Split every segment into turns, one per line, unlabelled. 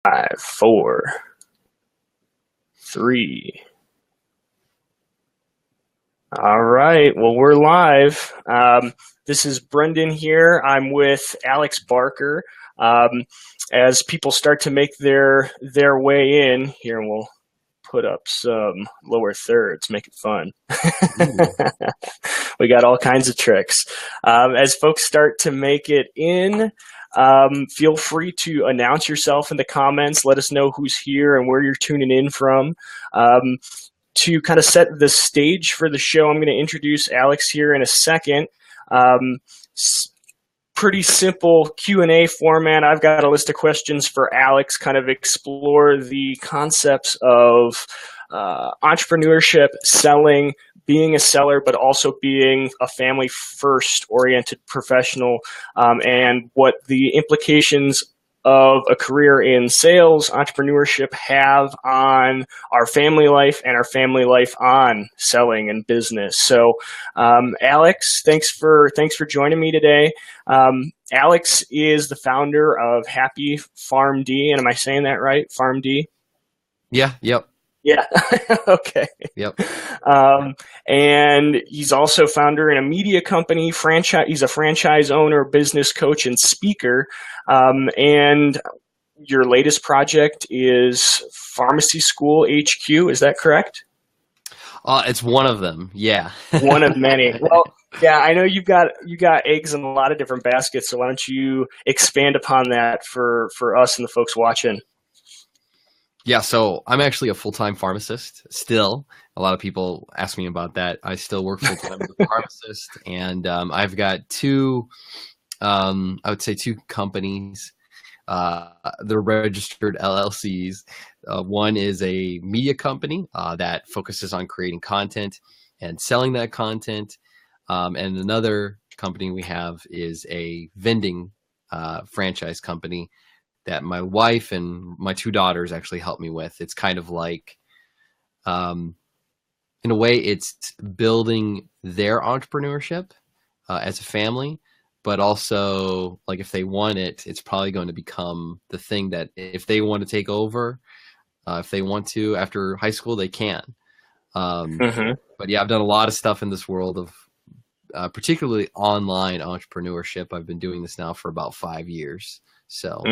Five, four, three. All right. Well, we're live. This is Brendan here. I'm with Alex Barker. As people start to make their way in here, we'll put up some lower thirds, make it fun. We got all kinds of tricks. As folks start to make it in, feel free to announce yourself in the comments. Let us know who's here and where you're tuning in from. To kind of set the stage for the show, I'm going to introduce Alex here in a second. Pretty simple Q&A format. I've got a list of questions for Alex, kind of explore the concepts of entrepreneurship, selling, being a seller, but also being a family-first oriented professional, and what the implications of a career in sales, entrepreneurship have on our family life and our family life on selling and business. So, Alex, thanks for joining me today. Alex is the founder of Happy Farm D, and am I saying that right? Farm D?
Yeah. Yep.
Yeah. Okay.
Yep.
And he's also founder in a media company, he's a franchise owner, business coach, and speaker. And your latest project is Pharmacy School HQ. Is that correct?
It's one of them. Yeah.
One of many. Well, yeah, I know you got eggs in a lot of different baskets. So why don't you expand upon that for us and the folks watching?
Yeah, so I'm actually a full-time pharmacist still. A lot of people ask me about that. I still work full-time as a pharmacist, and I've got I would say two companies. They're registered LLCs. One is a media company that focuses on creating content and selling that content. And another company we have is a vending franchise company that my wife and my two daughters actually help me with. It's kind of like, in a way, it's building their entrepreneurship as a family, but also, like, if they want it, it's probably going to become the thing that if they want to take over, if they want to after high school, they can. But yeah, I've done a lot of stuff in this world of particularly online entrepreneurship. I've been doing this now for about 5 years. So.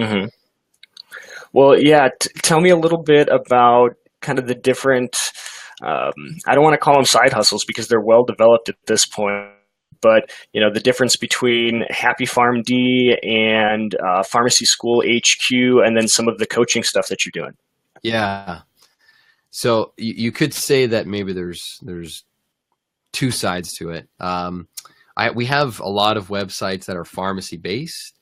Well, yeah, tell me a little bit about kind of the different, I don't want to call them side hustles because they're well developed at this point, but, you know, the difference between Happy Farm D and Pharmacy School HQ, and then some of the coaching stuff that you're doing.
Yeah. So you could say that maybe there's two sides to it. We have a lot of websites that are pharmacy based,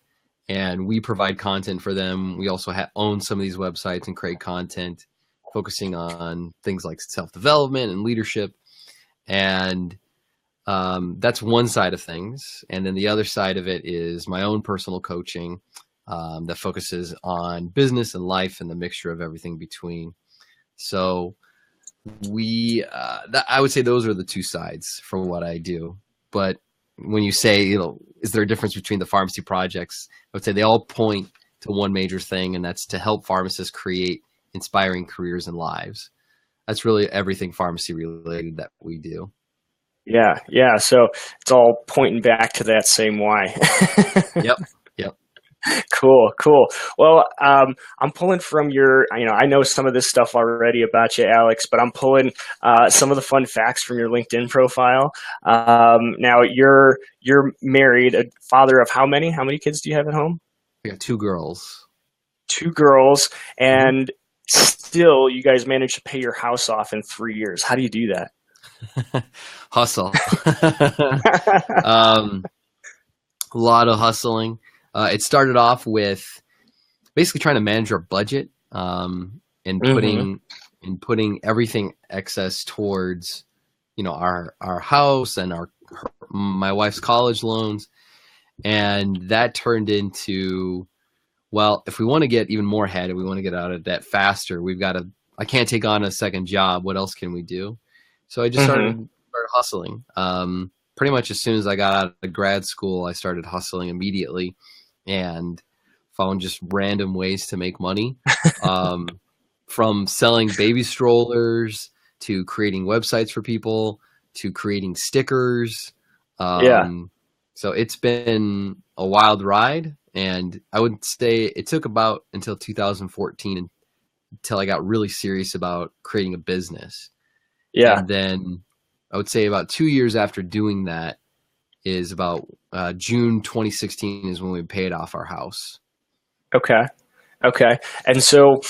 and we provide content for them. We also own some of these websites and create content focusing on things like self-development and leadership. And that's one side of things. And then the other side of it is my own personal coaching that focuses on business and life and the mixture of everything between. So I would say those are the two sides for what I do. But when you say, you know, is there a difference between the pharmacy projects? I would say they all point to one major thing, and that's to help pharmacists create inspiring careers and lives. That's really everything pharmacy related that we do.
Yeah. So it's all pointing back to that same why.
Yep.
Cool. Well, I'm pulling from I know some of this stuff already about you, Alex, but I'm pulling some of the fun facts from your LinkedIn profile. Now you're married, a father of how many? How many kids do you have at home?
I got two girls.
Two girls, and still you guys managed to pay your house off in 3 years. How do you do that?
Hustle. A lot of hustling. It started off with basically trying to manage our budget and putting everything excess towards, you know, our house and my wife's college loans, and that turned into, well, if we want to get even more ahead and we want to get out of debt faster, I can't take on a second job. What else can we do? So I just started hustling. Pretty much as soon as I got out of grad school, I started hustling immediately. And found just random ways to make money, um, from selling baby strollers to creating websites for people to creating stickers.
Yeah.
So it's been a wild ride, and I would say it took about until 2014 until I got really serious about creating a business.
Yeah.
And then I would say about 2 years after doing that is about June 2016 is when we paid off our house.
Okay. Okay. And so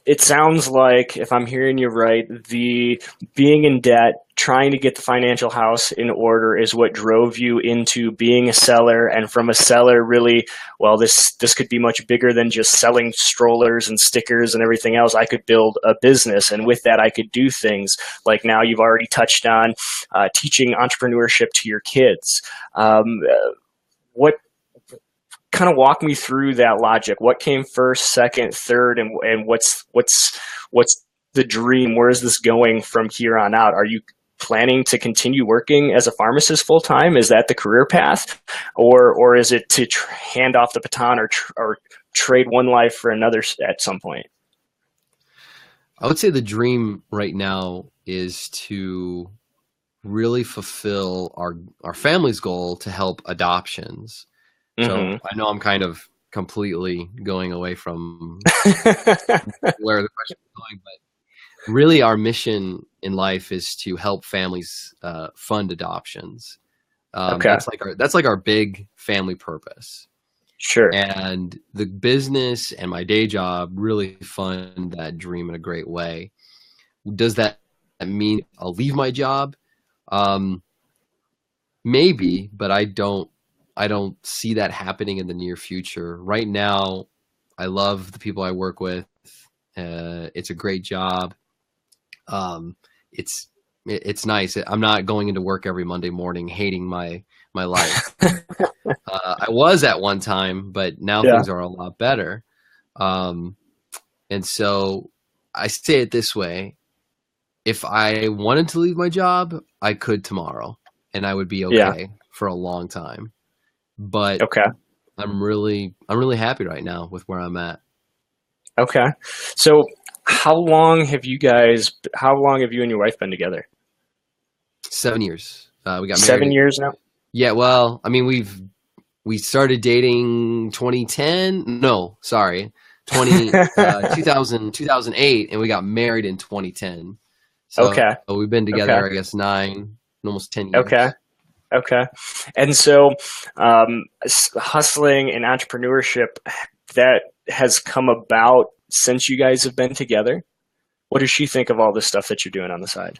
it sounds like, if I'm hearing you right, the being in debt, trying to get the financial house in order is what drove you into being a seller. And from a seller, really, well, this could be much bigger than just selling strollers and stickers and everything else. I could build a business. And with that, I could do things like now you've already touched on teaching entrepreneurship to your kids. What kind of walk me through that logic? What came first, second, third, and what's the dream? Where is this going from here on out? Are you planning to continue working as a pharmacist full time? Is that the career path, or is it to hand off the baton or trade one life for another at some point?
I would say the dream right now is to really fulfill our family's goal to help adoptions. So
Mm-hmm.
I know I'm kind of completely going away from where the question is going, but really our mission in life is to help families fund adoptions.
Okay.
That's like our big family purpose.
Sure.
And the business and my day job really fund that dream in a great way. Does that mean I'll leave my job? Maybe, but I don't see that happening in the near future. Right now, I love the people I work with. It's a great job. Um, it's nice. I'm not going into work every Monday morning hating my life. I was at one time, but now
Yeah.
things are a lot better. Um, and so I say it this way: if I wanted to leave my job, I could tomorrow, and I would be
Yeah.
okay for a long time. But
Okay.
I'm really happy right now with where I'm at.
Okay. So how long have you and your wife been together?
7 years. We got married.
7 years now?
Yeah, well, I mean, we started dating 2010. No, sorry, 2008, and we got married in 2010. So
Okay.
we've been
Okay.
together, I guess, almost 10
Okay.
years.
Okay. And so, hustling and entrepreneurship, that has come about since you guys have been together. What does she think of all this stuff that you're doing on the side?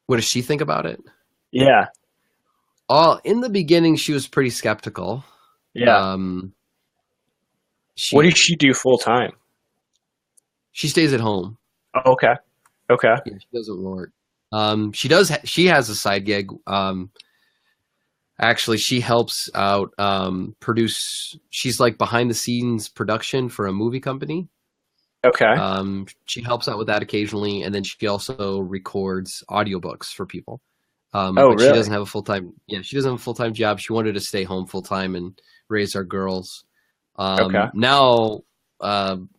What does she think about it?
Yeah.
In the beginning, she was pretty skeptical.
Yeah.
Um,
What
she
does she do full time?
she stays at home.
Oh, okay. Okay.
Yeah, she doesn't work. She has a side gig. Actually, she helps out produce. She's like behind the scenes production for a movie company.
Okay.
She helps out with that occasionally, and then she also records audiobooks for people.
Oh,
But she
really?
doesn't have a full time. Yeah, she doesn't have a full time job. She wanted to stay home full time and raise our girls.
Okay.
Now,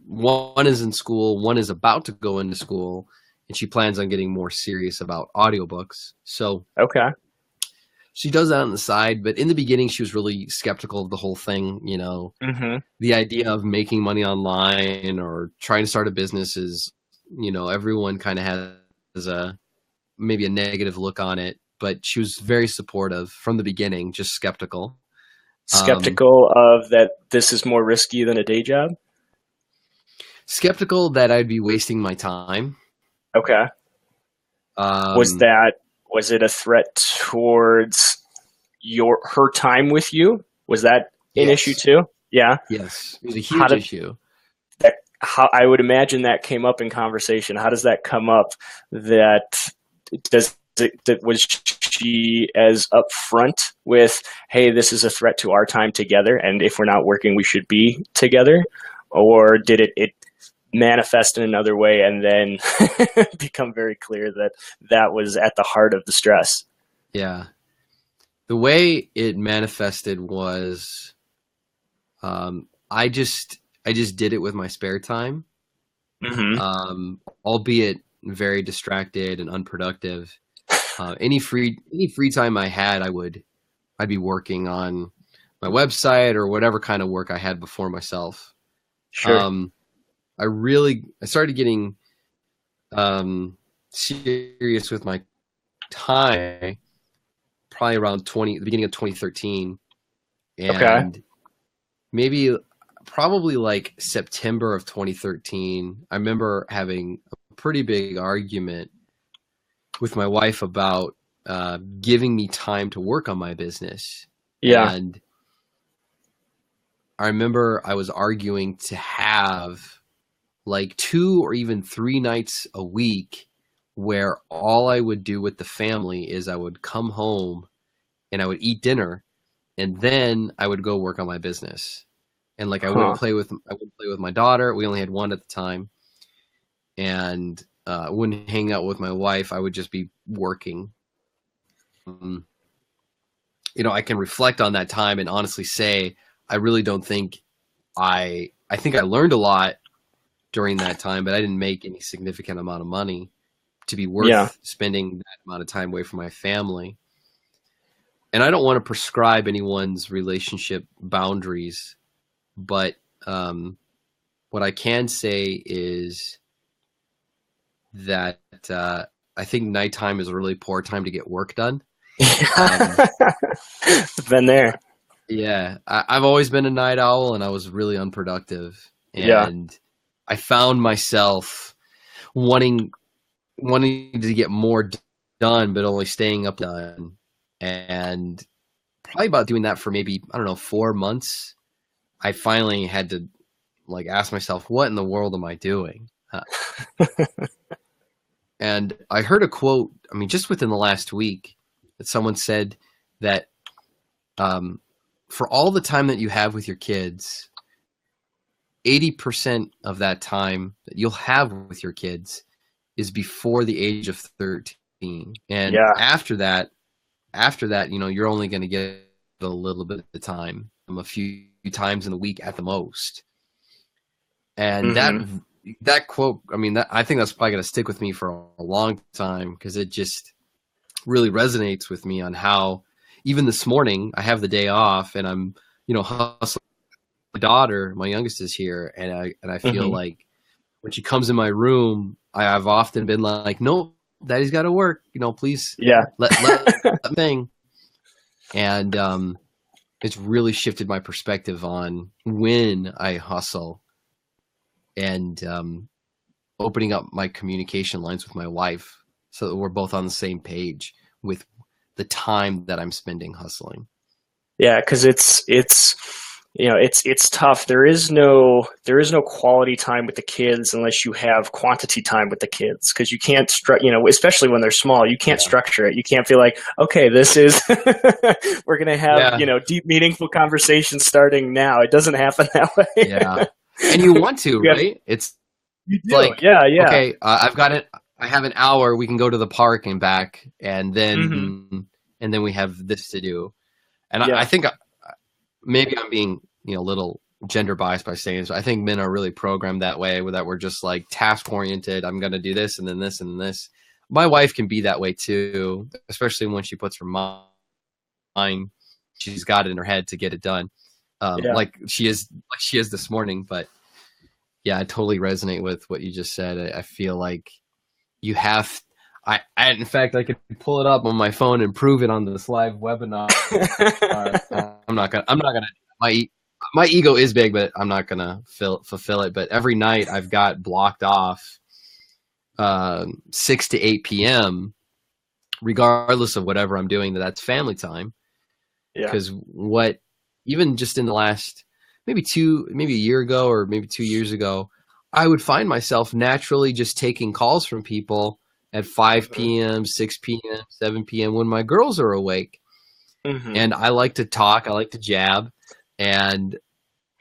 one is in school, one is about to go into school, and she plans on getting more serious about audiobooks. So
Okay.
she does that on the side, but in the beginning, she was really skeptical of the whole thing. You know,
Mm-hmm.
the idea of making money online or trying to start a business is, everyone kind of has maybe a negative look on it, but she was very supportive from the beginning, just skeptical. Um,
Skeptical of that this is more risky than a day job?
Skeptical that I'd be wasting my time.
Okay.
Um,
Was it a threat towards her time with you? Was that an issue
yes,
too? Yeah.
yes, it was a
How
huge
did
issue.
that how I would imagine that came up in conversation. How does that come up? That does was she as upfront with, hey, this is a threat to our time together, and if we're not working, we should be together? Or did it manifest in another way and then become very clear that that was at the heart of the stress?
Yeah, the way it manifested was I just did it with my spare time,
Hmm.
albeit very distracted and unproductive. Any free time I had, I'd be working on my website or whatever kind of work I had before myself.
Sure.
Um, I started getting serious with my time probably around the beginning of 2013,
Okay.
and maybe probably like September of 2013. I remember having a pretty big argument with my wife about giving me time to work on my business.
Yeah.
And I remember I was arguing to have like 2 or even 3 nights a week where all I would do with the family is I would come home and I would eat dinner and then I would go work on my business. And like
Huh.
I wouldn't play with my daughter. We only had one at the time, and I wouldn't hang out with my wife. I would just be working. Um, I can reflect on that time and honestly say I really don't think I think I learned a lot during that time, but I didn't make any significant amount of money to be
Yeah.
worth spending that amount of time away from my family. And I don't want to prescribe anyone's relationship boundaries, but what I can say is that I think nighttime is a really poor time to get work done. Um,
Been there.
yeah, I've always been a night owl, and I was really unproductive.
Yeah.
And I found myself wanting to get more done, but only staying up done. And probably about doing that for maybe, I don't know, 4 months. I finally had to like ask myself, what in the world am I doing? And I heard a quote, I mean, just within the last week, that someone said that um, for all the time that you have with your kids, 80% of that time that you'll have with your kids is before the age of 13. And
Yeah.
after that, you're only going to get a little bit of the time, a few times in the week at the most. And
Hmm.
that quote, I mean, I think that's probably going to stick with me for a long time because it just really resonates with me on how even this morning I have the day off and I'm, hustling. My daughter, my youngest, is here, and I feel
Hmm.
like when she comes in my room, I've often been like, "No, Daddy's got to work. Please
Yeah.
let me." And it's really shifted my perspective on when I hustle and opening up my communication lines with my wife so that we're both on the same page with the time that I'm spending hustling.
Yeah, because it's tough. There is no quality time with the kids unless you have quantity time with the kids because you can't especially when they're small, you can't
Yeah.
structure it. You can't feel like, okay, this is we're gonna have
Yeah.
deep meaningful conversations starting now. It doesn't happen that way.
Yeah. And you want to,
you have
right? It's
you do,
like,
yeah, yeah.
okay, I've got it. I have an hour. We can go to the park and back, and
Hmm.
then we have this to do. And I
Yeah,
think maybe I'm being a little gender biased by saying this. But I think men are really programmed that way, where that we're just like task oriented. I'm going to do this and then this and then this. My wife can be that way too, especially when she puts her mind. She's got it in her head to get it done,
yeah.
like she is this morning. But yeah, I totally resonate with what you just said. I feel like you have. In fact, I could pull it up on my phone and prove it on this live webinar. I'm not gonna. My ego is big, but I'm not gonna fulfill it. But every night I've got blocked off 6 to 8 p.m. regardless of whatever I'm doing. That's family time.
Yeah,
Because even just in the last maybe a year ago or maybe 2 years ago, I would find myself naturally just taking calls from people at 5 p.m., 6 p.m., 7 p.m. when my girls are awake.
hmm,
And I like to talk, I like to jab, and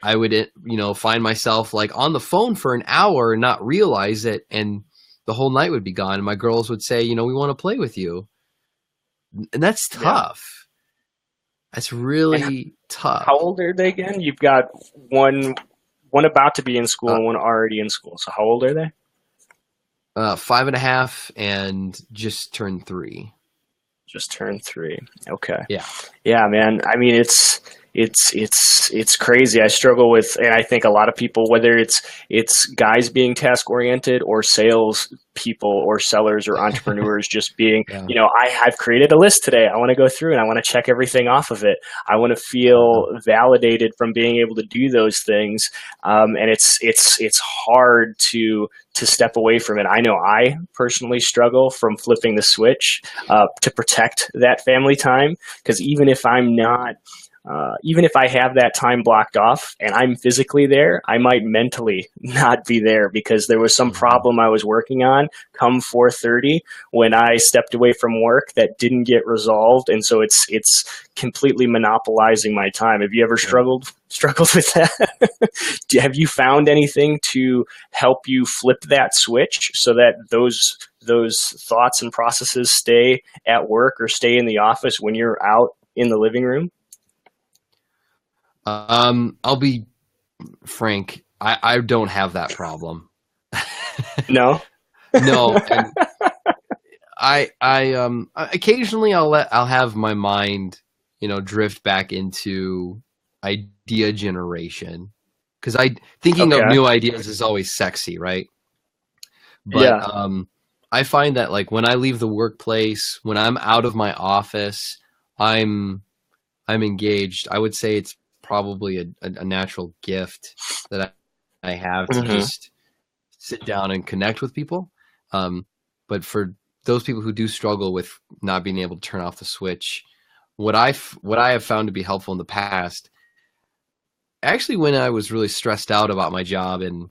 I would find myself like on the phone for an hour and not realize it, and the whole night would be gone. And my girls would say, we want to play with you, and that's
yeah.
tough. That's
And
really
how
tough.
old are they again? You've got one about to be in school
Uh,
and one already in school. So how old are they?
5.5 and just turned 3.
Just turned 3. Okay.
Yeah.
Yeah, man. I mean, it's crazy. I struggle with, and I think a lot of people, whether it's guys being task oriented or sales people or sellers or entrepreneurs, just being,
Yeah.
I've created a list today. I want to go through and I want to check everything off of it. I want to
Uh,
feel validated from being able to do those things, and it's hard to step away from it. I know I personally struggle from flipping the switch to protect that family time, because even if I have that time blocked off and I'm physically there, I might mentally not be there because there was some
mhm.
problem I was working on come 4:30 when I stepped away from work that didn't get resolved, and so it's completely monopolizing my time. Have you ever
Yeah.
struggled with that? Have you found anything to help you flip that switch so that those thoughts and processes stay at work or stay in the office when you're out in the living room?
I'll be frank. I don't have that problem.
No.
No, and occasionally I'll have my mind, drift back into idea generation because I thinking of
Okay.
new ideas is always sexy, right? But
Yeah.
I find that like when I leave the workplace, when I'm out of my office, I'm I'm engaged. I would say it's probably a natural gift that I have to
Hmm.
just sit down and connect with people. Um, but for those people who do struggle with not being able to turn off the switch, what I have found to be helpful in the past, actually, when I was really stressed out about my job and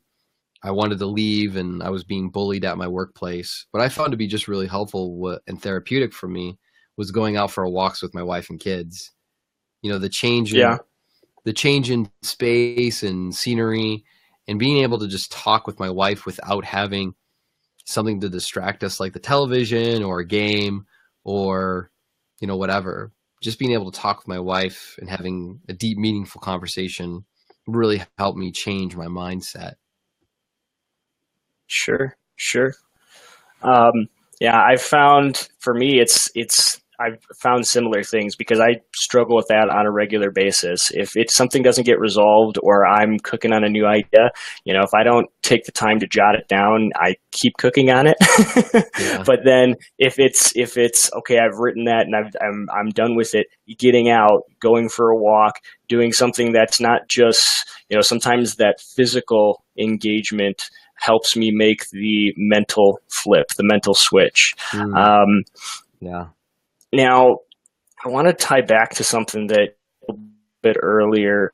I wanted to leave and I was being bullied at my workplace, what I found to be just really helpful and therapeutic for me was going out for walks with my wife and kids. You know,
Yeah.
the change in space and scenery and being able to just talk with my wife without having something to distract us like the television or a game or whatever, just being able to talk with my wife and having a deep meaningful conversation really helped me change my mindset.
Sure. Sure. Um, yeah, I've found for me, I've found similar things because I struggle with that on a regular basis. If it's something doesn't get resolved or I'm cooking on a new idea, if I don't take the time to jot it down, I keep cooking on it.
Yeah.
But then if it's okay, I've written that and I'm done with it. Getting out, going for a walk, doing something that's not just sometimes that physical engagement helps me make the mental flip, the mental switch.
Mm,
Um,
yeah.
Now, I want to tie back to something that a bit earlier.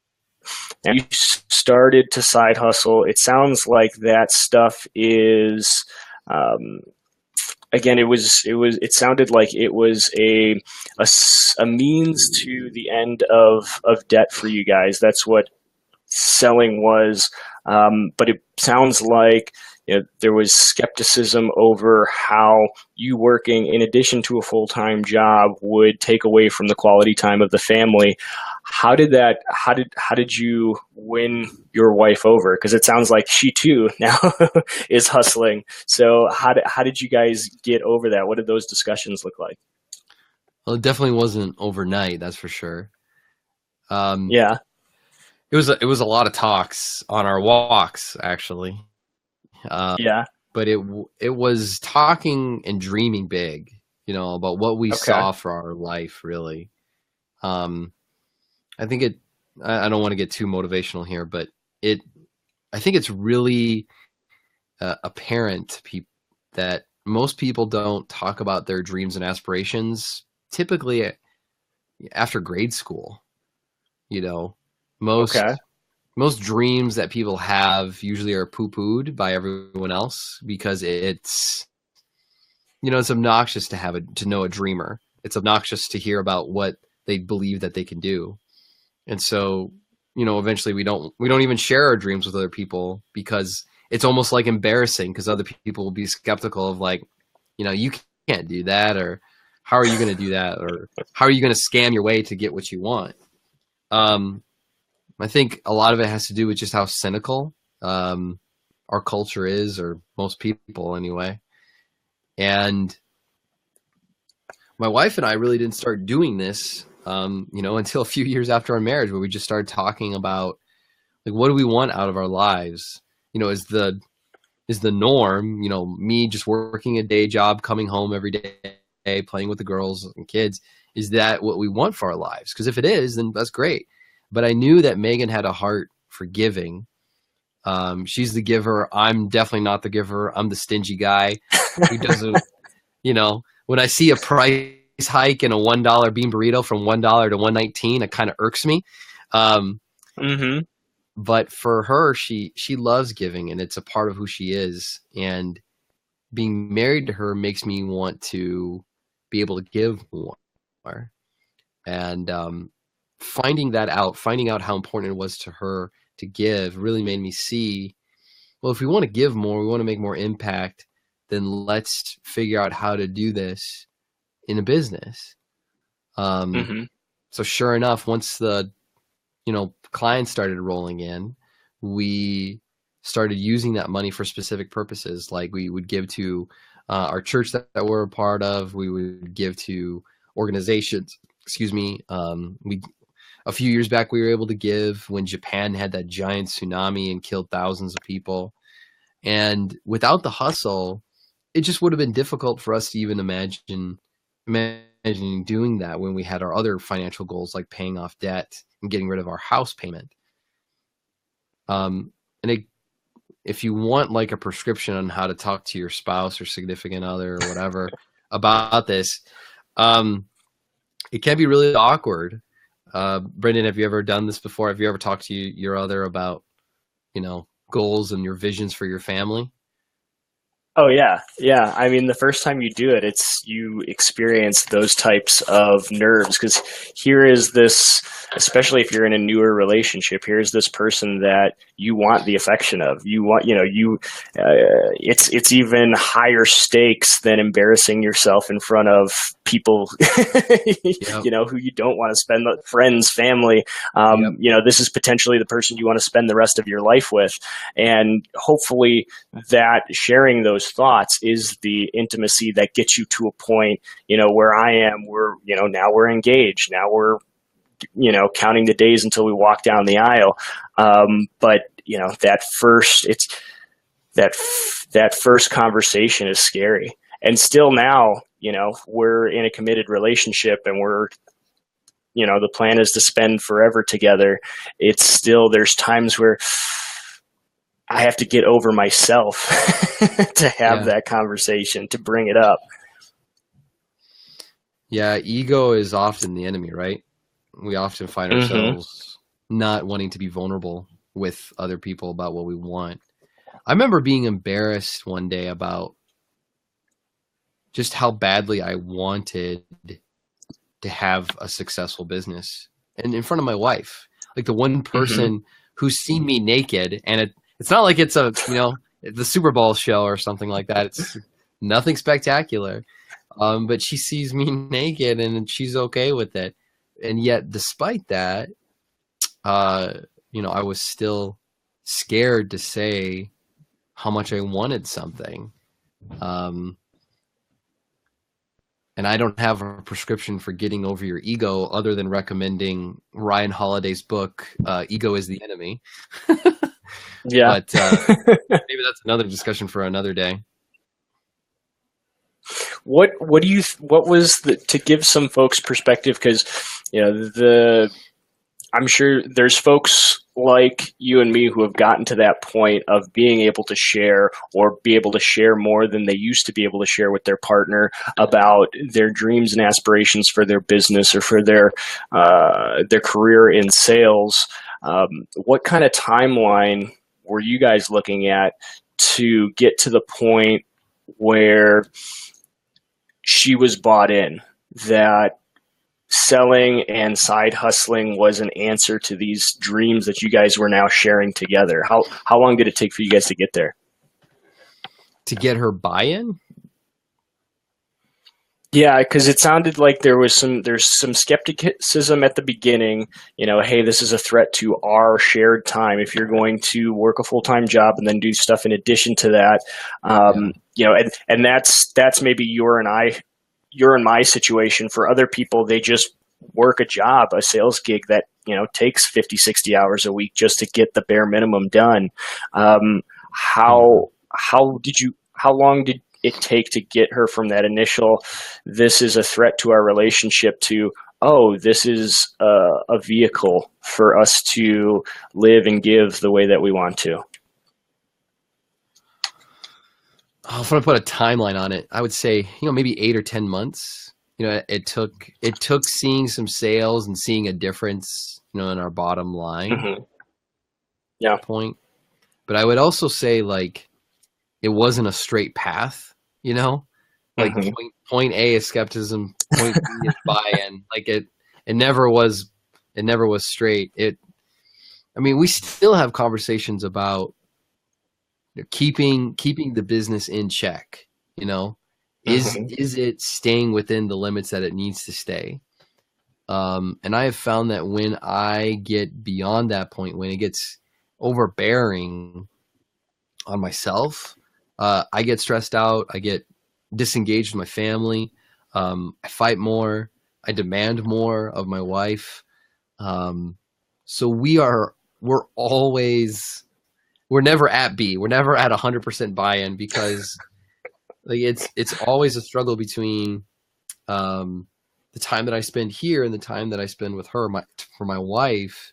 Now, you started to side hustle. It sounds like that stuff is, um, again, it sounded like it was a means to the end of debt for you guys. That's what selling was. But it sounds like there was skepticism over how you working in addition to a full-time job would take away from the quality time of the family. How did you win your wife over? Because it sounds like she too now is hustling. So how did you guys get over that? What did those discussions look like?
Well, it definitely wasn't overnight, that's for sure. Um,
Yeah.
it was a lot of talks on our walks, actually. Uh,
Yeah.
but it was talking and dreaming big, about what we
Okay.
saw for our life, really. Um, I think I don't want to get too motivational here, but it. I think it's really apparent to people that most people don't talk about their dreams and aspirations typically after grade school. You know,
Okay.
most dreams that people have usually are poo-pooed by everyone else because it's obnoxious to know a dreamer. It's obnoxious to hear about what they believe that they can do. And so, eventually we don't even share our dreams with other people because it's almost like embarrassing because other people will be skeptical of like, you can't do that, or how are you going to do that? Or how are you going to scam your way to get what you want? I think a lot of it has to do with just how cynical our culture is, or most people anyway. And my wife and I really didn't start doing this, until a few years after our marriage, where we just started talking about, like, what do we want out of our lives? Is the norm, me just working a day job, coming home every day, playing with the girls and kids. Is that what we want for our lives? Because if it is, then that's great. But I knew that Megan had a heart for giving. She's the giver. I'm definitely not the giver. I'm the stingy guy who doesn't, when I see a price hike in a $1 bean burrito from $1 to $1.19, it kind of irks me.
Mm-hmm.
But for her, she loves giving, and it's a part of who she is. And being married to her makes me want to be able to give more. And finding out how important it was to her to give really made me see, well, if we want to give more, we want to make more impact, then let's figure out how to do this in a business. So sure enough, once the clients started rolling in, we started using that money for specific purposes. Like we would give to our church that we're a part of. We would give to organizations. Excuse me. A few years back, we were able to give when Japan had that giant tsunami and killed thousands of people. And without the hustle, it just would have been difficult for us to even imagining doing that when we had our other financial goals, like paying off debt and getting rid of our house payment. If you want like a prescription on how to talk to your spouse or significant other or whatever about this, it can be really awkward. Brendan, have you ever done this before? Have you ever talked to your other about, goals and your visions for your family?
Oh yeah. Yeah. I mean, the first time you do it, you experience those types of nerves, because here is this, especially if you're in a newer relationship, here's this person that you want the affection of. You want, it's even higher stakes than embarrassing yourself in front of people,
Yep.
who you don't want to spend, friends, family.
Yep.
This is potentially the person you want to spend the rest of your life with. And hopefully that sharing those thoughts is the intimacy that gets you to a point, where I am, now we're engaged. Now we're, counting the days until we walk down the aisle. But that first conversation is scary. And still now, we're in a committed relationship and we're, the plan is to spend forever together. It's still, there's times where I have to get over myself to have that conversation, to bring it up.
Yeah, ego is often the enemy, right? We often find ourselves not wanting to be vulnerable with other people about what we want. I remember being embarrassed one day about just how badly I wanted to have a successful business, and in front of my wife, like the one person who's seen me naked, and it's not like it's the Super Bowl show or something like that. It's nothing spectacular. But she sees me naked and she's okay with it. And yet, despite that, I was still scared to say how much I wanted something. And I don't have a prescription for getting over your ego other than recommending Ryan Holiday's book, Ego is the Enemy.
Yeah.
But maybe that's another discussion for another day.
What was to give some folks perspective, because I'm sure there's folks like you and me who have gotten to that point of being able to share, or be able to share more than they used to be able to share with their partner about their dreams and aspirations for their business or for their career in sales. What kind of timeline were you guys looking at to get to the point where she was bought in, that selling and side hustling was an answer to these dreams that you guys were now sharing together? How long did it take for you guys to get there?
To get her buy-in?
Yeah, because it sounded like there's some skepticism at the beginning. Hey, this is a threat to our shared time. If you're going to work a full-time job and then do stuff in addition to that,
Yeah.
and that's maybe you're in my situation. For other people, they just work a job, a sales gig that takes 50, 60 hours a week just to get the bare minimum done.
Mhm.
How long did it take to get her from that initial, this is a threat to our relationship, to, oh, this is a vehicle for us to live and give the way that we want to?
Oh, if I put a timeline on it, I would say, maybe 8 or 10 months. It took seeing some sales and seeing a difference, in our bottom line
Hmm. Yeah.
point. But I would also say, like, it wasn't a straight path, you know? Like,
Hmm.
point A is skepticism, point B is buy-in. Like, it never was straight. I mean, we still have conversations about keeping the business in check, you know? Is
Hmm.
is it staying within the limits that it needs to stay? And I have found that when I get beyond that point, when it gets overbearing on myself, I get stressed out. I get disengaged with my family. I fight more. I demand more of my wife. Um, so we're never at B. We're never at 100% buy-in because like it's always a struggle between um, the time that I spend here and the time that I spend with her. For my wife,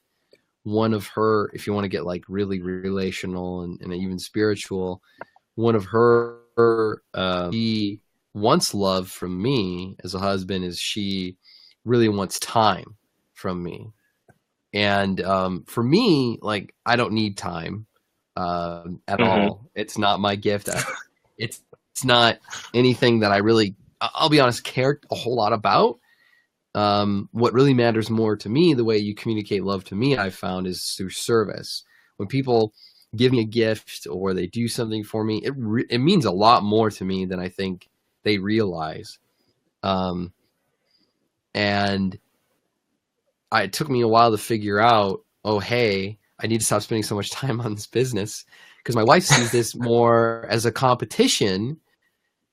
one of her, if you want to get like really relational and even spiritual, one of she wants love from me as a husband is she really wants time from me. And for me, like I don't need time at
Hmm.
all. It's not my gift. It's it's not anything that I really, I'll be honest, care a whole lot about. What really matters more to me, the way you communicate love to me, I've found, is through service. When people give me a gift or they do something for me, it means a lot more to me than I think they realize. Um, and it took me a while to figure out, oh, hey, I need to stop spending so much time on this business because my wife sees this more as a competition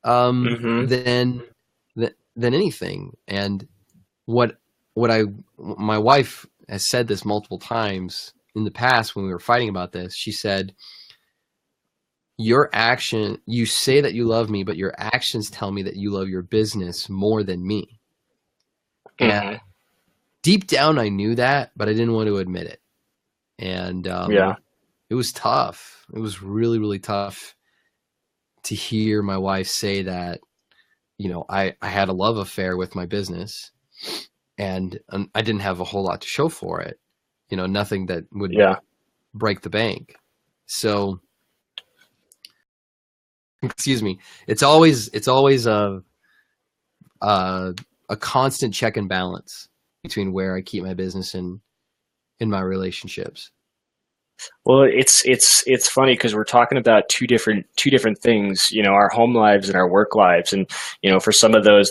Hmm.
than than anything. And what what I my wife has said this multiple times in the past when we were fighting about this. She said, you say that you love me, but your actions tell me that you love your business more than me. And
Hmm.
deep down, I knew that, but I didn't want to admit it. And
Yeah.
it was tough. It was really, really tough to hear my wife say that, I had a love affair with my business and I didn't have a whole lot to show for it. Nothing that would
Yeah.
break the bank. So, excuse me. It's always a a constant check and balance between where I keep my business and in my relationships.
Well, it's funny because we're talking about two different things, our home lives and our work lives, and for some of those,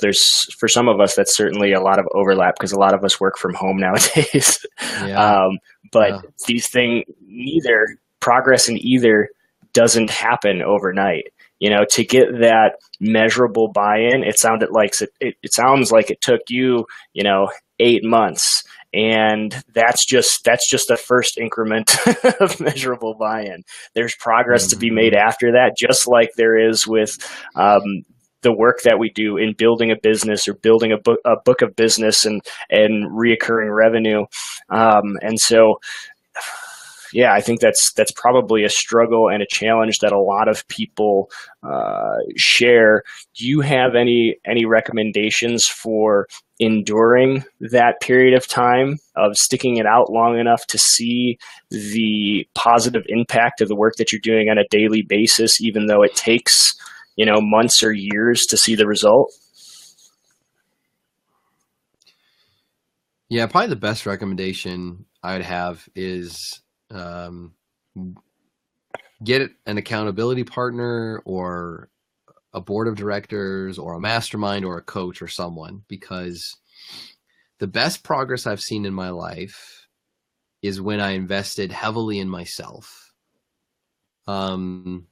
for some of us, that's certainly a lot of overlap because a lot of us work from home nowadays.
Yeah,
um, but
yeah.
neither progress in either doesn't happen overnight. To get that measurable buy-in, it sounds like it took you, 8 months, and that's just the first increment of measurable buy-in. There's progress to be made
Mhm.
after that, just like there is with um, the work that we do in building a business or building a book of business and reoccurring revenue. And so, yeah, I think that's probably a struggle and a challenge that a lot of people share. Do you have any recommendations for enduring that period of time, of sticking it out long enough to see the positive impact of the work that you're doing on a daily basis, even though it takes months or years to see the result?
Yeah, probably the best recommendation I would have is um, get an accountability partner or a board of directors or a mastermind or a coach or someone, because the best progress I've seen in my life is when I invested heavily in myself. And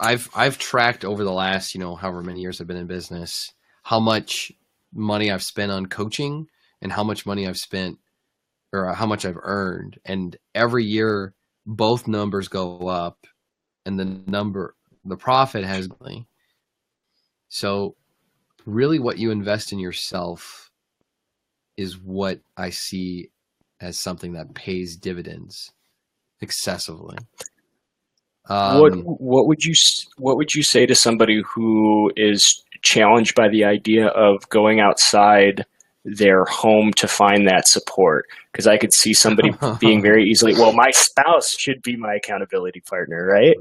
I've tracked over the last, however many years I've been in business, how much money I've spent on coaching and how much money I've spent, or how much I've earned. And every year both numbers go up, and the profit has. So really what you invest in yourself is what I see as something that pays dividends excessively.
What would you say to somebody who is challenged by the idea of going outside their home to find that support? Because I could see somebody being very easily, well, my spouse should be my accountability partner, right?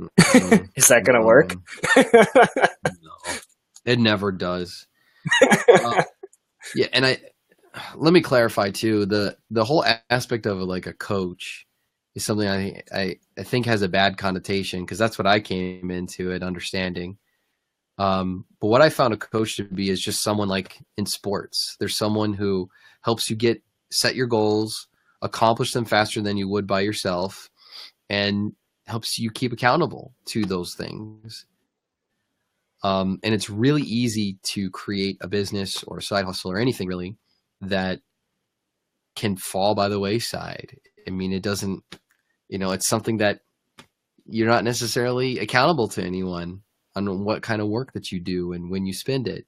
Is that going to work?
No, it never does. Yeah, and let me clarify too. The whole aspect of like a coach is something I think has a bad connotation, because that's what I came into it understanding. But what I found a coach to be is just someone like in sports. There's someone who helps you set your goals, accomplish them faster than you would by yourself, and helps you keep accountable to those things. And it's really easy to create a business or a side hustle or anything really that can fall by the wayside. I mean, it doesn't, it's something that you're not necessarily accountable to anyone on what kind of work that you do and when you spend it.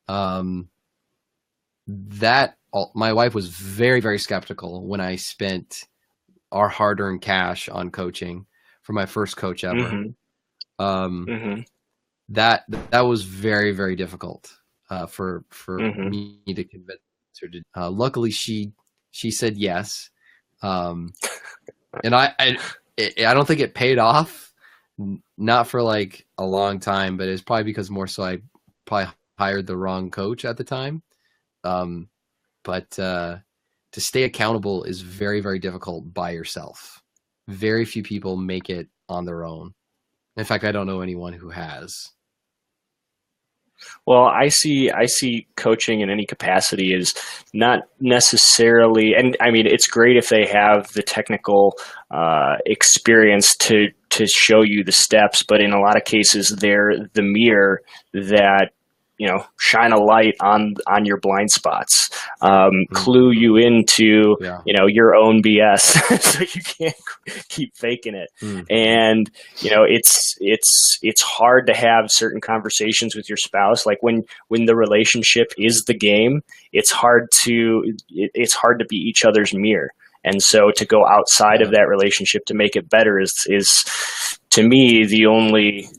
My wife was very, very skeptical when I spent our hard-earned cash on coaching for my first coach ever. That was very, very difficult for me to convince her to. Luckily, she said yes, and I don't think it paid off, not for like a long time, but it's probably because more so I probably hired the wrong coach at the time. But to stay accountable is very, very difficult by yourself. Very few people make it on their own. In fact, I don't know anyone who has.
Well, I see coaching in any capacity is not necessarily, and I mean, it's great if they have the technical experience to show you the steps, but in a lot of cases, they're the mirror that shine a light on your blind spots, clue you into your own BS, so you can't keep faking it. And it's hard to have certain conversations with your spouse, like when the relationship is the game. It's hard to be each other's mirror, and so to go outside of that relationship to make it better is to me the only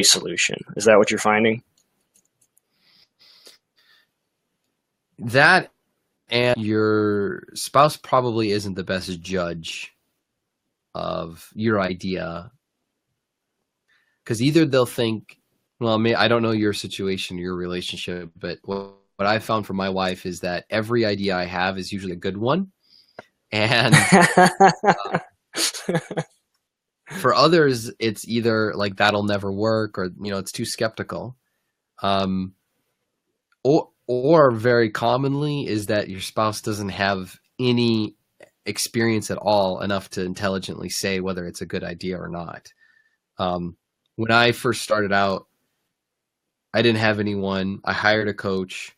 solution. Is that what you're finding?
That, and your spouse probably isn't the best judge of your idea, because either they'll think, well, I don't know your situation, your relationship, but what I found from my wife is that every idea I have is usually a good one, and for others, it's either like that'll never work, or it's too skeptical, or very commonly is that your spouse doesn't have any experience at all enough to intelligently say whether it's a good idea or not. When I first started out, I didn't have anyone. I hired a coach.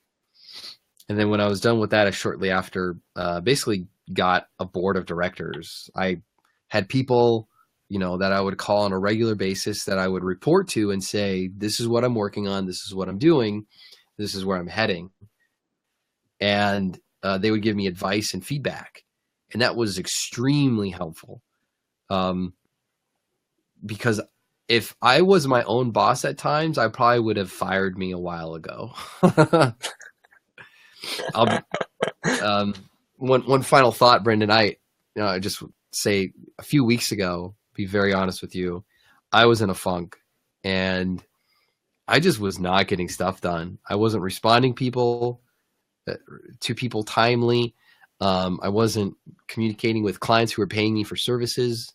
And then when I was done with that, I shortly after basically got a board of directors. I had people, that I would call on a regular basis that I would report to and say, this is what I'm working on. This is what I'm doing. This is where I'm heading. And they would give me advice and feedback. And that was extremely helpful. Because if I was my own boss at times, I probably would have fired me a while ago. One final thought, Brendan. I just say a few weeks ago, be very honest with you, I was in a funk and I just was not getting stuff done. I wasn't responding to people timely. I wasn't communicating with clients who were paying me for services.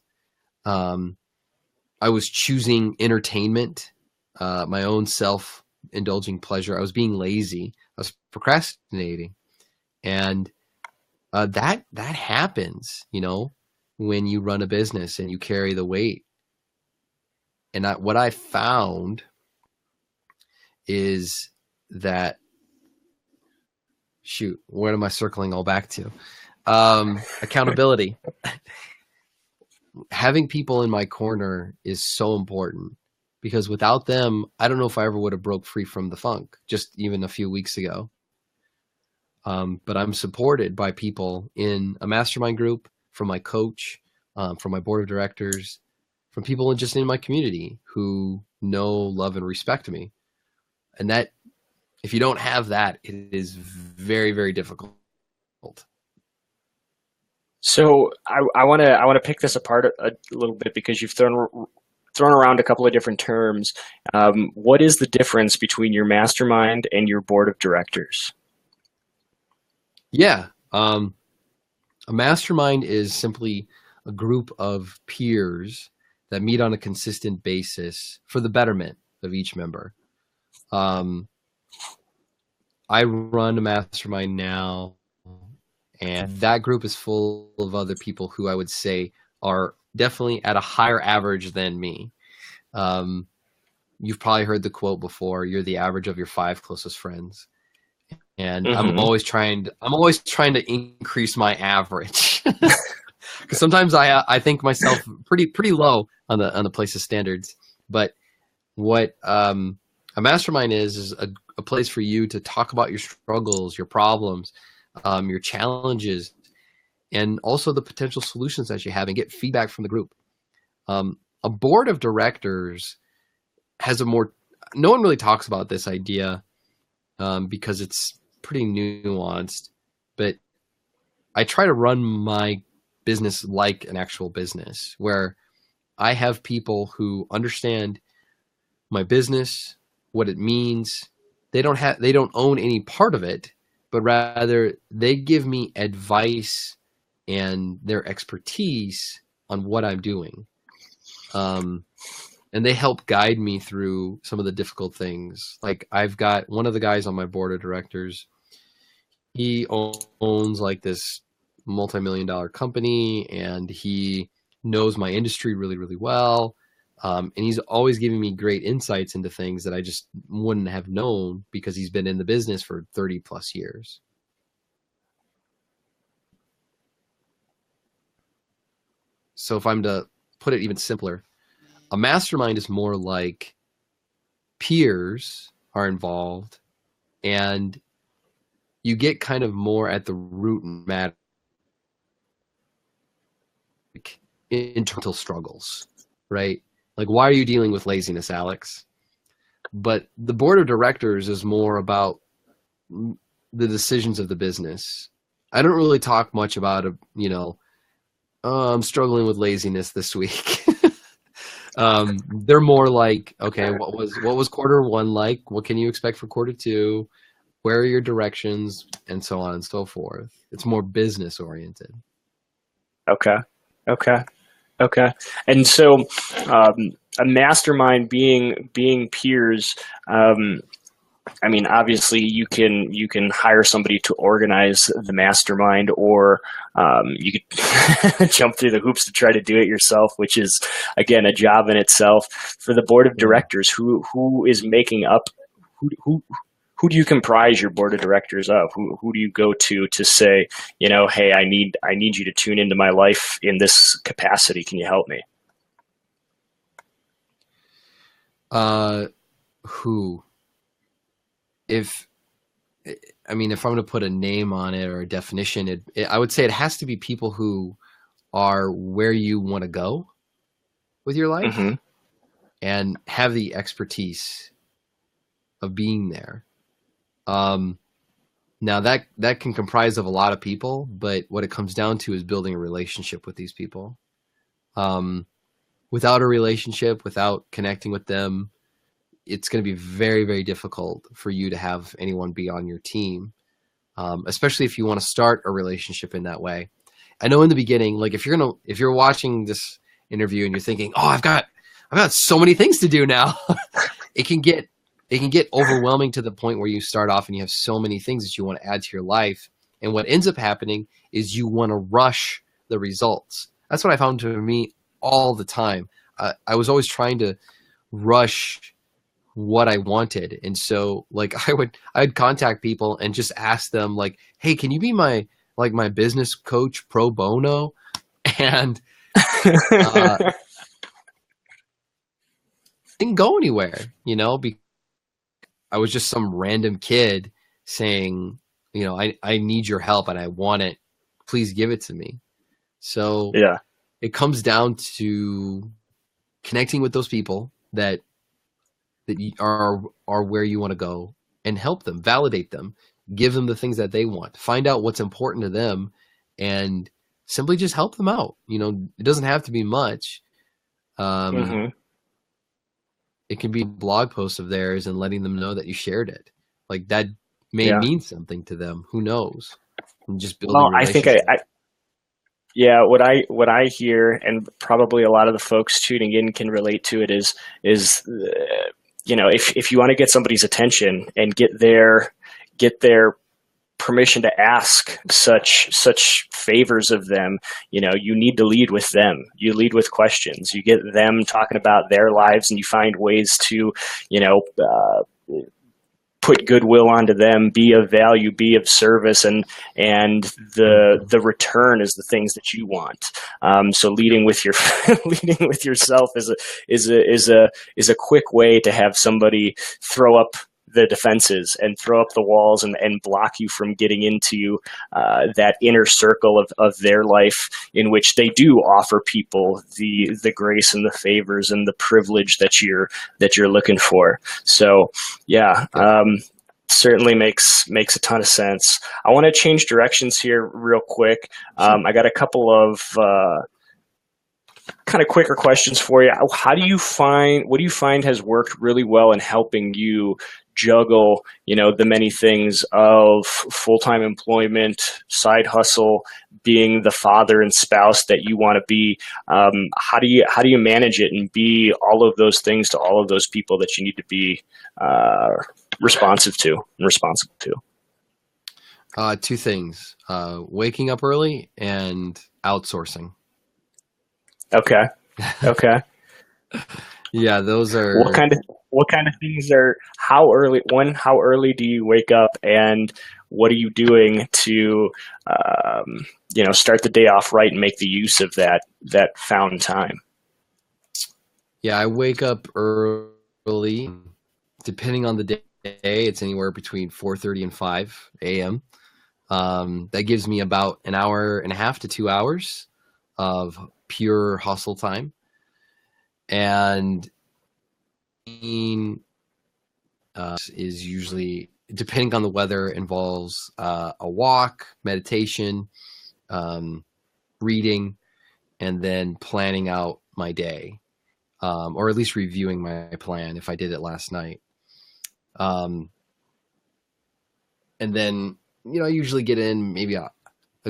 I was choosing entertainment, my own self-indulging pleasure. I was being lazy. I was procrastinating, and that happens, when you run a business and you carry the weight. And what I found is that, shoot, what am I circling all back to? Accountability. Having people in my corner is so important, because without them, I don't know if I ever would have broke free from the funk just even a few weeks ago. But I'm supported by people in a mastermind group, from my coach, from my board of directors, from people just in my community who know, love, and respect me. And that, if you don't have that, it is very, very difficult.
So I want to pick this apart a little bit, because you've thrown around a couple of different terms. What is the difference between your mastermind and your board of directors?
Yeah. A mastermind is simply a group of peers that meet on a consistent basis for the betterment of each member. I run a mastermind now, and that group is full of other people who I would say are definitely at a higher average than me. You've probably heard the quote before: "You're the average of your 5 closest friends." And I'm
Mm-hmm.
always trying to increase my average, because sometimes I think myself pretty low on the place's standards. But what a mastermind is a place for you to talk about your struggles, your problems, your challenges, and also the potential solutions that you have, and get feedback from the group. A board of directors has no one really talks about this idea, because it's pretty nuanced, but I try to run my business like an actual business, where I have people who understand my business, what it means. They don't own any part of it, but rather they give me advice and their expertise on what I'm doing. And they help guide me through some of the difficult things. Like, I've got one of the guys on my board of directors. He owns like this multi-million-dollar company, and he knows my industry really, really well. And he's always giving me great insights into things that I just wouldn't have known, because he's been in the business for 30 plus years. So if I'm to put it even simpler, a mastermind is more like peers are involved, and you get kind of more at the root and matter, like internal struggles, right? Like, why are you dealing with laziness, Alex? But the board of directors is more about the decisions of the business. I don't really talk much about, oh, I'm struggling with laziness this week. They're more like, okay, what was quarter one like? What can you expect for quarter two? Where are your directions? And so on and so forth. It's more business oriented.
Okay. Okay. Okay. And so, a mastermind being peers. I mean, obviously, you can hire somebody to organize the mastermind, or you could jump through the hoops to try to do it yourself, which is, again, a job in itself. For the board of directors, who is making up who do you comprise your board of directors of? Who do you go to say, hey, I need you to tune into my life in this capacity. Can you help me?
Who? If I'm going to put a name on it or a definition, I would say it has to be people who are where you want to go with your life,
Mm-hmm.
and have the expertise of being there. Now that can comprise of a lot of people, but what it comes down to is building a relationship with these people. Without a relationship, without connecting with them, it's going to be very, very difficult for you to have anyone be on your team, especially if you want to start a relationship in that way. I know in the beginning, like if you're watching this interview and you're thinking, oh, I've got so many things to do now. it can get overwhelming to the point where you start off and you have so many things that you want to add to your life. And what ends up happening is you want to rush the results. That's what I found to me all the time. I was always trying to rush what I wanted. And so like I'd contact people and just ask them like, hey, can you be my business coach pro bono? And didn't go anywhere, because I was just some random kid saying, I need your help and I want it. Please give it to me. So
yeah,
it comes down to connecting with those people that are where you want to go, and help them, validate them, give them the things that they want, find out what's important to them, and simply just help them out. It doesn't have to be much. It can be a blog post of theirs and letting them know that you shared it. Like that may mean something to them. Who knows? And just building a relationship.
I think yeah, what I hear, and probably a lot of the folks tuning in can relate to it, is if you want to get somebody's attention and get their permission to ask such favors of them, you need to lead with them. You lead with questions. You get them talking about their lives, and you find ways to put goodwill onto them, be of value, be of service, and the return is the things that you want. So leading with yourself is a quick way to have somebody throw up the defenses and throw up the walls and block you from getting into that inner circle of their life, in which they do offer people the grace and the favors and the privilege that you're looking for. So certainly makes a ton of sense. I want to change directions here real quick. I got a couple of kind of quicker questions for you. What do you find has worked really well in helping you juggle, the many things of full-time employment, side hustle, being the father and spouse that you want to be? How do you manage it and be all of those things to all of those people that you need to be responsive to and responsible to?
Two things: waking up early and outsourcing.
Okay.
Yeah, those are
what kind of things are, how early do you wake up, and what are you doing to start the day off right and make the use of that found time?
Yeah, I wake up early. Depending on the day, it's anywhere between 4:30 and 5 a.m. That gives me about an hour and a half to 2 hours of pure hustle time. And is usually, depending on the weather, involves a walk, meditation, reading, and then planning out my day, or at least reviewing my plan if I did it last night. And then, I usually get in maybe a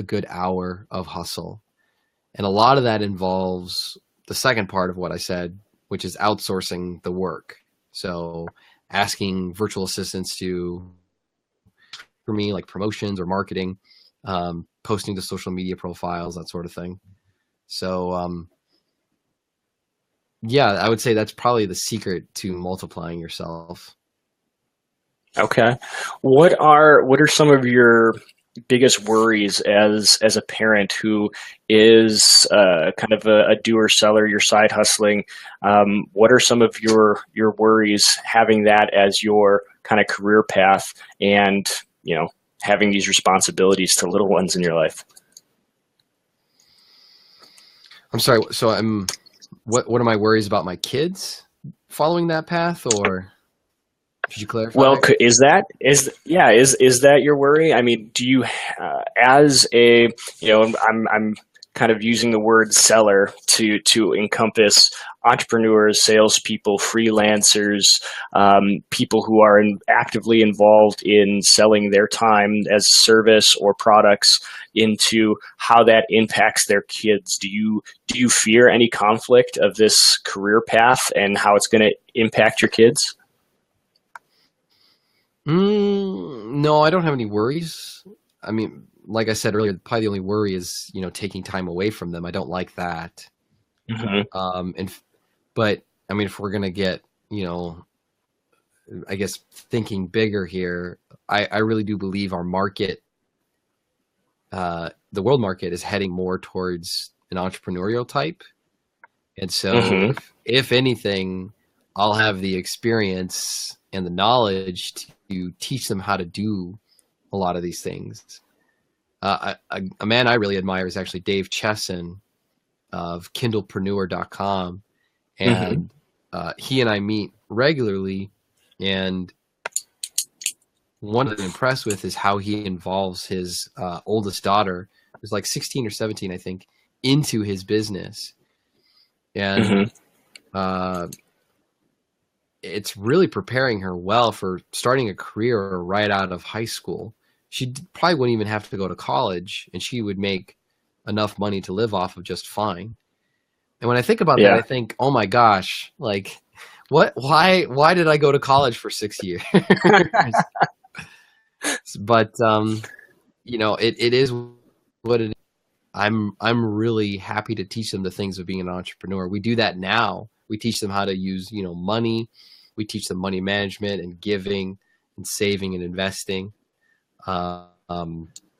good hour of hustle. And a lot of that involves the second part of what I said, which is outsourcing the work. So asking virtual assistants for me, like promotions or marketing, posting to social media profiles, that sort of thing. So, I would say that's probably the secret to multiplying yourself.
Okay. What are some of your biggest worries as a parent who is kind of a doer seller? You're side hustling. What are some of your worries having that as your kind of career path, and having these responsibilities to little ones in your life?
I'm sorry. So what are my worries about my kids following that path, or could you clarify?
Well, is that your worry? I mean, do you, as a, I'm kind of using the word seller to encompass entrepreneurs, salespeople, freelancers, people who are actively involved in selling their time as service or products, into how that impacts their kids. Do you fear any conflict of this career path and how it's going to impact your kids?
No, I don't have any worries. I mean, like I said earlier, probably the only worry is, taking time away from them. I don't like that.
Mm-hmm.
But I mean, if we're gonna get, I guess thinking bigger here, I really do believe our market, the world market, is heading more towards an entrepreneurial type. And so
Mm-hmm.
if anything, I'll have the experience and the knowledge to teach them how to do a lot of these things. A man I really admire is actually Dave Chesson of kindlepreneur.com.
Mm-hmm.
And he and I meet regularly. And one of the impressed with is how he involves his oldest daughter, who's like 16 or 17, I think, into his business. And
Mm-hmm.
it's really preparing her well for starting a career right out of high school. She probably wouldn't even have to go to college, and she would make enough money to live off of just fine. And when I think about that, I
Yeah.
think, oh my gosh, like, why did I go to college for 6 years? But it is what it is. I'm really happy to teach them the things of being an entrepreneur. We do that now. We teach them how to use, money. We teach them money management and giving and saving and investing,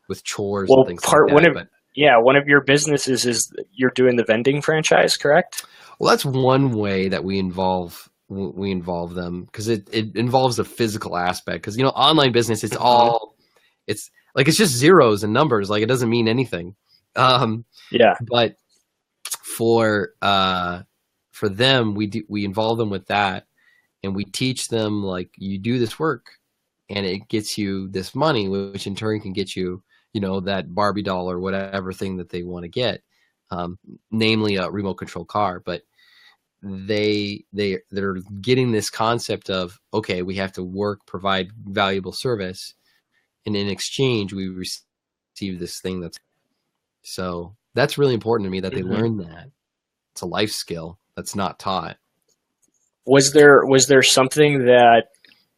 with chores and
Well,
things like that. But
one of your businesses is you're doing the vending franchise, correct?
well, that's one way that we involve them, because it involves a physical aspect. Because online business,
Mm-hmm.
it's like it's just zeros and numbers. Like, it doesn't mean anything.
Yeah.
But for them, we involve them with that, and we teach them, like, you do this work and it gets you this money, which in turn can get you, that Barbie doll or whatever thing that they want to get, namely a remote control car. But they're getting this concept of, okay, we have to work, provide valuable service, and in exchange we receive this thing. That's really important to me, that they
Mm-hmm.
learn that. It's a life skill that's not taught.
Was there something that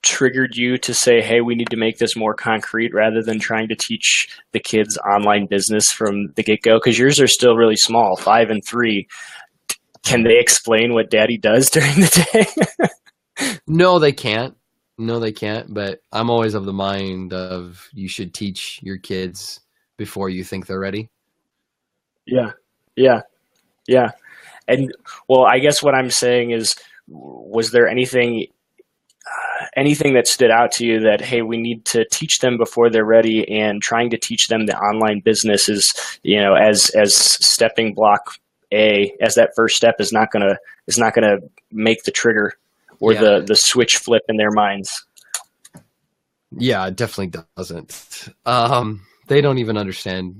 triggered you to say, "Hey, we need to make this more concrete," rather than trying to teach the kids online business from the get go? Because yours are still really small, 5 and 3. Can they explain what Daddy does during the day?
No, they can't. No, they can't. But I'm always of the mind of, you should teach your kids before you think they're ready.
Yeah, yeah, yeah. And well, I guess what I'm saying is, was there anything that stood out to you that, hey, we need to teach them before they're ready, and trying to teach them the online business is, as stepping block A, as that first step is not gonna make the trigger or
Yeah,
the switch flip in their minds.
yeah, it definitely doesn't. They don't even understand,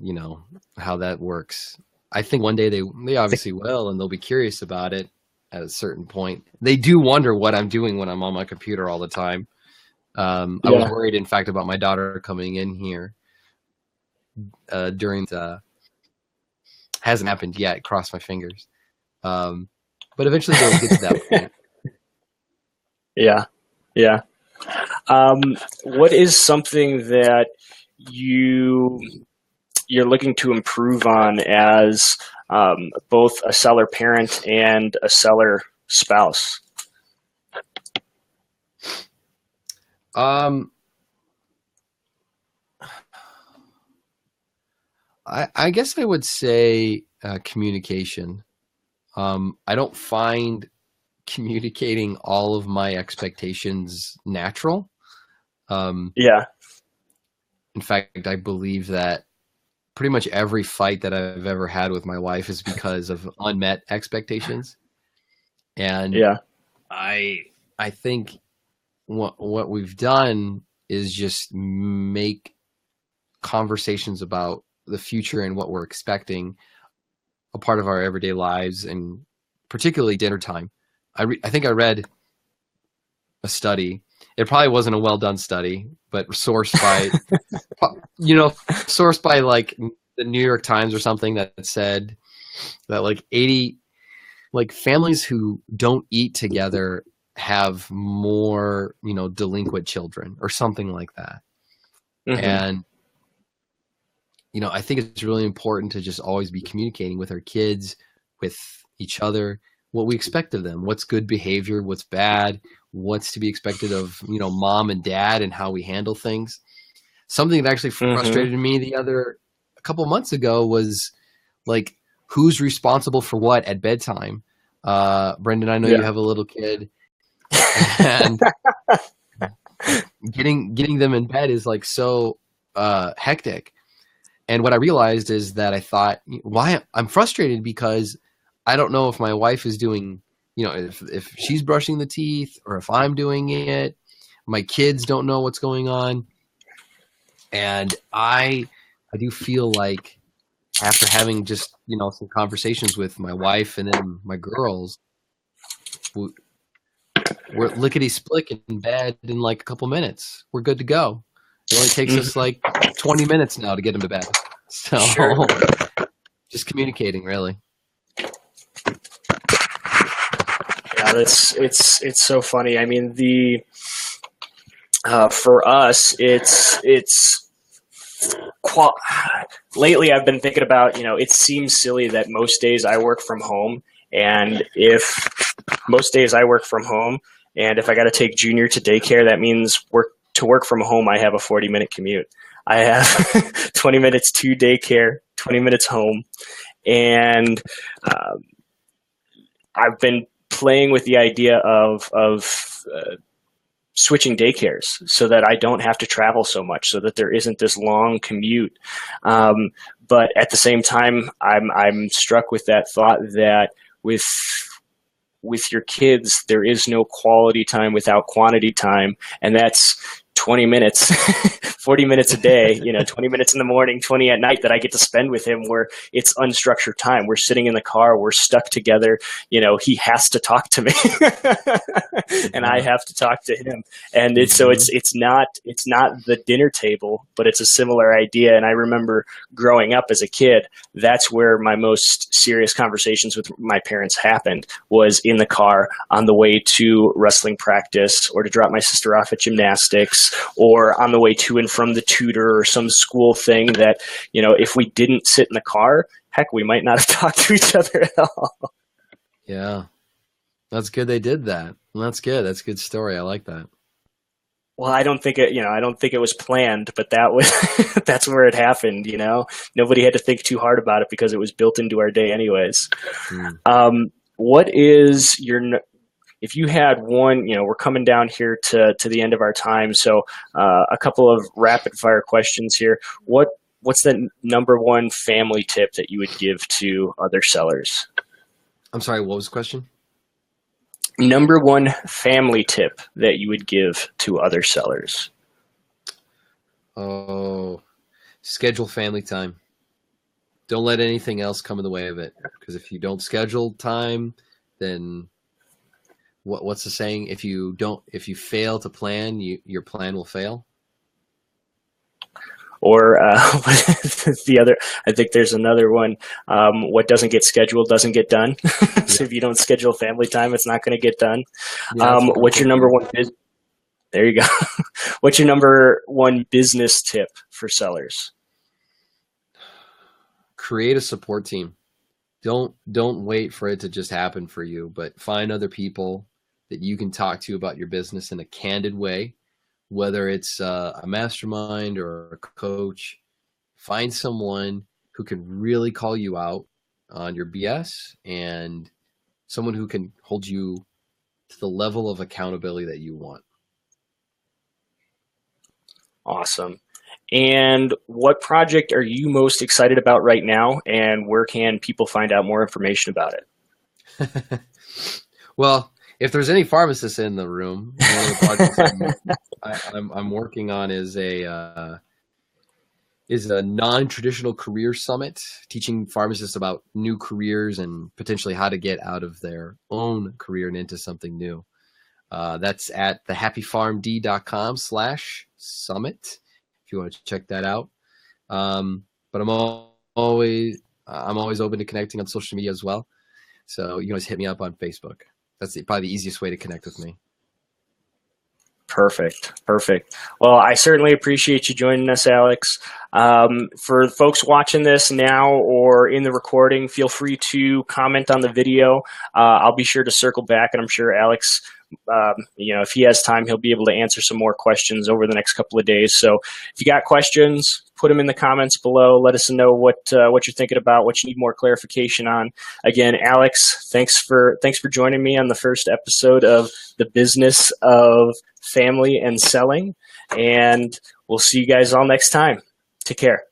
how that works. I think one day they obviously will, and they'll be curious about it at a certain point. They do wonder what I'm doing when I'm on my computer all the time. I was
Yeah.
worried, in fact, about my daughter coming in here during the hasn't happened yet. Cross my fingers. Um, but eventually they'll get to that point.
Yeah. Yeah. What is something that you you're looking to improve on as both a seller parent and a seller spouse?
Um, I guess I would say communication. I don't find communicating all of my expectations natural. Um,
Yeah.
in fact, I believe that pretty much every fight that I've ever had with my wife is because of unmet expectations. And
Yeah.
I I think what we've done is just make conversations about the future and what we're expecting a part of our everyday lives, and particularly dinner time. I think I read a study. It probably wasn't a well done study, but sourced by sourced by like the New York Times or something, that said that like 80 like families who don't eat together have more, delinquent children or something like that.
Mm-hmm.
And I think it's really important to just always be communicating with our kids, with each other, what we expect of them, what's good behavior, what's bad, what's to be expected of, mom and dad, and how we handle things. Something that actually frustrated me a couple months ago was like, who's responsible for what at bedtime? Brendan, I know you have a little kid, and getting them in bed is like so hectic. And what I realized is that I thought, why I'm frustrated because I don't know if my wife is doing, if she's brushing the teeth or if I'm doing it. My kids don't know what's going on. And I do feel like after having just, some conversations with my wife and then my girls, we're lickety-split in bed in like a couple minutes. We're good to go. It only takes us like 20 minutes now to get them to bed. So just communicating, really.
Yeah, it's so funny. I mean, for us, lately I've been thinking about, it seems silly that most days I work from home, and if I got to take Junior to daycare, that means to work from home, I have a 40-minute commute. I have 20 minutes to daycare, 20 minutes home, and I've been playing with the idea of switching daycares so that I don't have to travel so much, so that there isn't this long commute. But at the same time, I'm struck with that thought that with your kids, there is no quality time without quantity time, and that's 20 minutes, 40 minutes a day, 20 minutes in the morning, 20 at night that I get to spend with him, where it's unstructured time. We're sitting in the car, we're stuck together. He has to talk to me and I have to talk to him. And it's not the dinner table, but it's a similar idea. And I remember growing up as a kid, that's where my most serious conversations with my parents happened, was in the car on the way to wrestling practice, or to drop my sister off at gymnastics, or on the way to and from the tutor or some school thing that, if we didn't sit in the car, heck, we might not have talked to each other at all.
Yeah. That's good they did that. That's good. That's a good story. I like that.
Well, I don't think it was planned, but that's where it happened, Nobody had to think too hard about it because it was built into our day anyways. What is if you had one, we're coming down here to the end of our time, so a couple of rapid fire questions here. What's the number one family tip that you would give to other sellers?
I'm sorry, what was the question?
Number one family tip that you would give to other sellers?
Oh, schedule family time. Don't let anything else come in the way of it, because if you don't schedule time, then what's the saying? If you fail to plan, your plan will fail. Or
the other, I think there's another one. What doesn't get scheduled doesn't get done. So if you don't schedule family time, it's not going to get done. Yeah, what's your number one? There you go. What's your number one business tip for sellers?
Create a support team. Don't wait for it to just happen for you, but find other people that you can talk to about your business in a candid way, whether it's a mastermind or a coach. Find someone who can really call you out on your BS, and someone who can hold you to the level of accountability that you want.
Awesome. And what project are you most excited about right now, and where can people find out more information about it?
Well, if there's any pharmacists in the room, one of the projects I'm working on is is a non-traditional career summit teaching pharmacists about new careers and potentially how to get out of their own career and into something new. That's at thehappypharmd.com/summit if you want to check that out. But I'm always open to connecting on social media as well. So you can always hit me up on Facebook. That's probably the easiest way to connect with me.
Perfect. Well, I certainly appreciate you joining us, Alex. For folks watching this now or in the recording, feel free to comment on the video. I'll be sure to circle back, and I'm sure Alex, if he has time, he'll be able to answer some more questions over the next couple of days. So if you got questions, put them in the comments below. Let us know what you're thinking about, what you need more clarification on. Again, Alex, thanks for joining me on the first episode of The Business of Family and Selling, and we'll see you guys all next time. Take care.